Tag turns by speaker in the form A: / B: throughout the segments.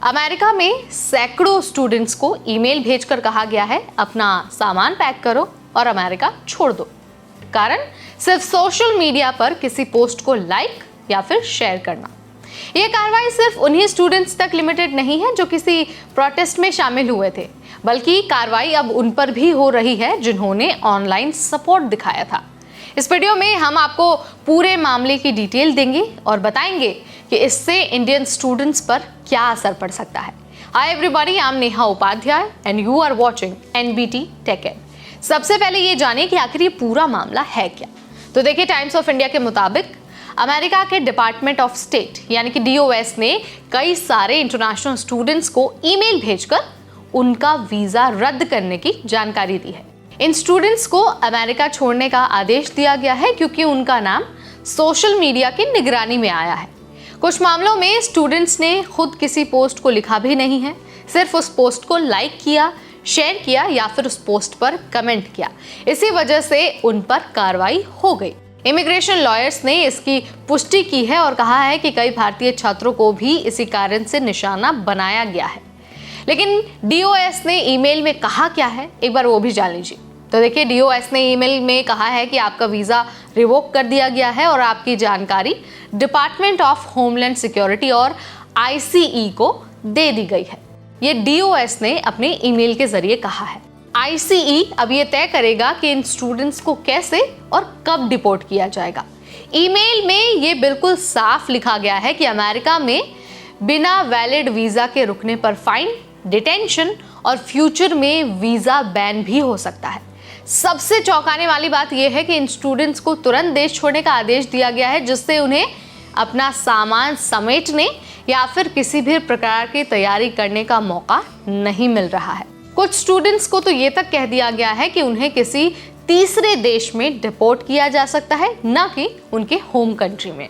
A: America में सैकड़ों students को ईमेल भेजकर कहा गया है अपना सामान पैक करो और अमेरिका छोड़ दो। कारण सिर्फ सोशल मीडिया पर किसी पोस्ट को लाइक या फिर शेयर करना। यह कार्रवाई सिर्फ उन्हीं स्टूडेंट्स तक लिमिटेड नहीं है जो किसी प्रोटेस्ट में शामिल हुए थे, बल्कि कार्रवाई अब उन पर भी हो रही है जिन्होंने ऑनलाइन सपोर्ट दिखाया था। इस वीडियो में हम आपको पूरे मामले की डिटेल देंगे और बताएंगे कि इससे इंडियन स्टूडेंट्स पर क्या असर पड़ सकता है। Hi everybody, I am Neha Upadhyay and you are watching NBT tech in. सबसे पहले ये जानिए कि आखिर ये पूरा मामला है क्या। तो देखिए, टाइम्स ऑफ इंडिया के मुताबिक अमेरिका के डिपार्टमेंट ऑफ स्टेट यानी कि डीओएस ने कई सारे इंटरनेशनल स्टूडेंट्स को ईमेल भेजकर उनका वीजा रद्द करने की जानकारी दी है। इन स्टूडेंट्स को अमेरिका छोड़ने का आदेश दिया गया है क्योंकि उनका नाम सोशल मीडिया की निगरानी में आया है। कुछ मामलों में स्टूडेंट्स ने खुद किसी पोस्ट को लिखा भी नहीं है, सिर्फ उस पोस्ट को लाइक किया, शेयर किया या फिर उस पोस्ट पर कमेंट किया। इसी वजह से उन पर कार्रवाई हो गई। इमिग्रेशन लॉयर्स ने इसकी पुष्टि की है और कहा है कि कई भारतीय छात्रों को भी इसी कारण से निशाना बनाया गया है। लेकिन डीओएस ने ईमेल में कहा क्या है, एक बार वो भी जान लीजिए। तो देखिए, डीओएस ने ईमेल में कहा है कि आपका वीजा रिवोक कर दिया गया है और आपकी जानकारी डिपार्टमेंट ऑफ होमलैंड सिक्योरिटी और आईसीई को दे दी गई है। ये डीओएस ने अपने ईमेल के जरिए कहा है। आईसीई अब ये तय करेगा कि इन स्टूडेंट्स को कैसे और कब डिपोर्ट किया जाएगा। ईमेल में ये बिल्कुल साफ लिखा गया है कि अमेरिका में बिना वैलिड वीजा के रुकने पर फाइन, डिटेंशन और फ्यूचर में वीजा बैन भी हो सकता है। सबसे चौंकाने वाली बात यह है कि इन स्टूडेंट्स को तुरंत देश छोड़ने का आदेश दिया गया है, जिससे उन्हें अपना सामान समेटने या फिर किसी भी प्रकार की तैयारी करने का मौका नहीं मिल रहा है। कुछ स्टूडेंट्स को तो ये तक कह दिया गया है कि उन्हें किसी तीसरे देश में डिपोर्ट किया जा सकता है, न कि उनके होम कंट्री में।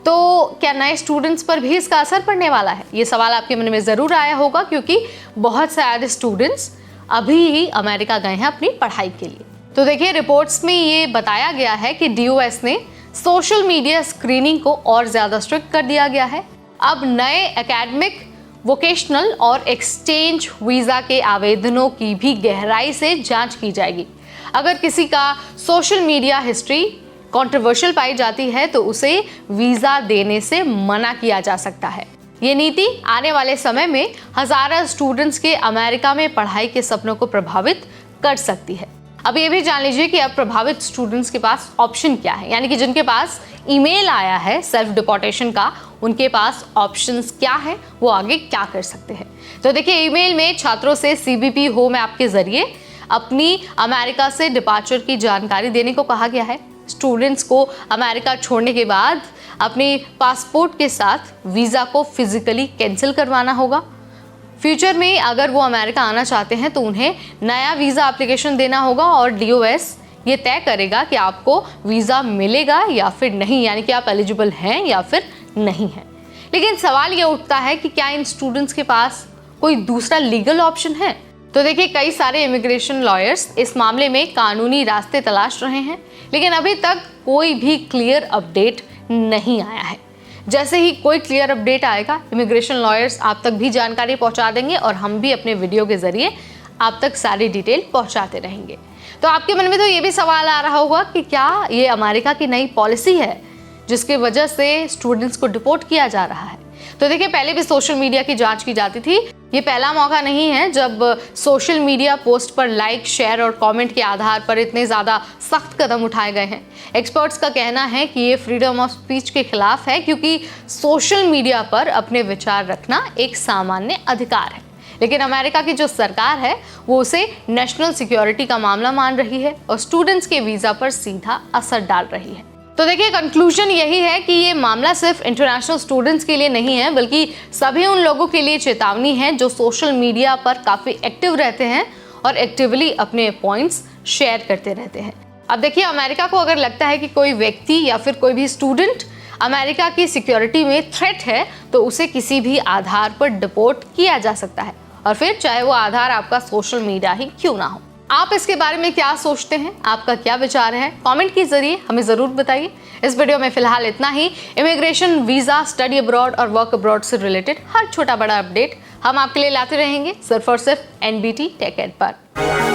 A: तो क्या नए स्टूडेंट्स पर भी इसका असर पड़ने वाला है? ये सवाल आपके मन में ज़रूर आया होगा, क्योंकि बहुत सारे स्टूडेंट्स अभी ही अमेरिका गए हैं अपनी पढ़ाई के लिए। तो देखिए, रिपोर्ट्स में ये बताया गया है कि डीओएस ने सोशल मीडिया स्क्रीनिंग को और ज़्यादा स्ट्रिक्ट कर दिया गया है। अब नए एकेडमिक, वोकेशनल और एक्सचेंज वीज़ा के आवेदनों की भी गहराई से जांच की जाएगी। अगर किसी का सोशल मीडिया हिस्ट्री कंट्रोवर्शियल पाई जाती है तो उसे वीज़ा देने से मना किया जा सकता है। ये नीति आने वाले समय में हजारों स्टूडेंट्स के अमेरिका में पढ़ाई के सपनों को प्रभावित कर सकती है। अब ये भी जान लीजिए कि अब प्रभावित स्टूडेंट्स के पास ऑप्शन क्या है, यानी कि जिनके पास ईमेल आया है सेल्फ डिपोर्टेशन का, उनके पास ऑप्शंस क्या है, वो आगे क्या कर सकते हैं। तो देखिए, ईमेल में छात्रों से सीबीपी होम ऐप के जरिए अपनी अमेरिका से डिपार्चर की जानकारी देने को कहा गया है। स्टूडेंट्स को अमेरिका छोड़ने के बाद अपने पासपोर्ट के साथ वीज़ा को फिजिकली कैंसिल करवाना होगा। फ्यूचर में अगर वो अमेरिका आना चाहते हैं तो उन्हें नया वीज़ा एप्लीकेशन देना होगा और डीओएस ये तय करेगा कि आपको वीज़ा मिलेगा या फिर नहीं, यानी कि आप एलिजिबल हैं या फिर नहीं हैं। लेकिन सवाल ये उठता है कि क्या इन स्टूडेंट्स के पास कोई दूसरा लीगल ऑप्शन है? तो देखिए, कई सारे इमिग्रेशन लॉयर्स इस मामले में कानूनी रास्ते तलाश रहे हैं, लेकिन अभी तक कोई भी क्लियर अपडेट नहीं आया है। जैसे ही कोई क्लियर अपडेट आएगा, इमिग्रेशन लॉयर्स आप तक भी जानकारी पहुंचा देंगे और हम भी अपने वीडियो के जरिए आप तक सारी डिटेल पहुंचाते रहेंगे। तो आपके मन में तो ये भी सवाल आ रहा होगा कि क्या ये अमेरिका की नई पॉलिसी है जिसकी वजह से स्टूडेंट्स को डिपोर्ट किया जा रहा है? तो देखिए, पहले भी सोशल मीडिया की जांच की जाती थी। ये पहला मौका नहीं है जब सोशल मीडिया पोस्ट पर लाइक, शेयर और कमेंट के आधार पर इतने ज़्यादा सख्त कदम उठाए गए हैं। एक्सपर्ट्स का कहना है कि ये फ्रीडम ऑफ स्पीच के खिलाफ है, क्योंकि सोशल मीडिया पर अपने विचार रखना एक सामान्य अधिकार है। लेकिन अमेरिका की जो सरकार है वो उसे नेशनल सिक्योरिटी का मामला मान रही है और स्टूडेंट्स के वीज़ा पर सीधा असर डाल रही है। तो देखिए, कंक्लूजन यही है कि ये मामला सिर्फ इंटरनेशनल स्टूडेंट्स के लिए नहीं है, बल्कि सभी उन लोगों के लिए चेतावनी है जो सोशल मीडिया पर काफ़ी एक्टिव रहते हैं और एक्टिवली अपने पॉइंट्स शेयर करते रहते हैं। अब देखिए, अमेरिका को अगर लगता है कि कोई व्यक्ति या फिर कोई भी स्टूडेंट अमेरिका की सिक्योरिटी में थ्रेट है, तो उसे किसी भी आधार पर डिपोर्ट किया जा सकता है, और फिर चाहे वो आधार आपका सोशल मीडिया ही क्यों ना हो। आप इसके बारे में क्या सोचते हैं, आपका क्या विचार है, कमेंट के जरिए हमें ज़रूर बताइए। इस वीडियो में फिलहाल इतना ही। इमिग्रेशन, वीज़ा, स्टडी अब्रॉड और वर्क अब्रॉड से रिलेटेड हर छोटा बड़ा अपडेट हम आपके लिए लाते रहेंगे, सिर्फ और सिर्फ NBT टेक एड पर।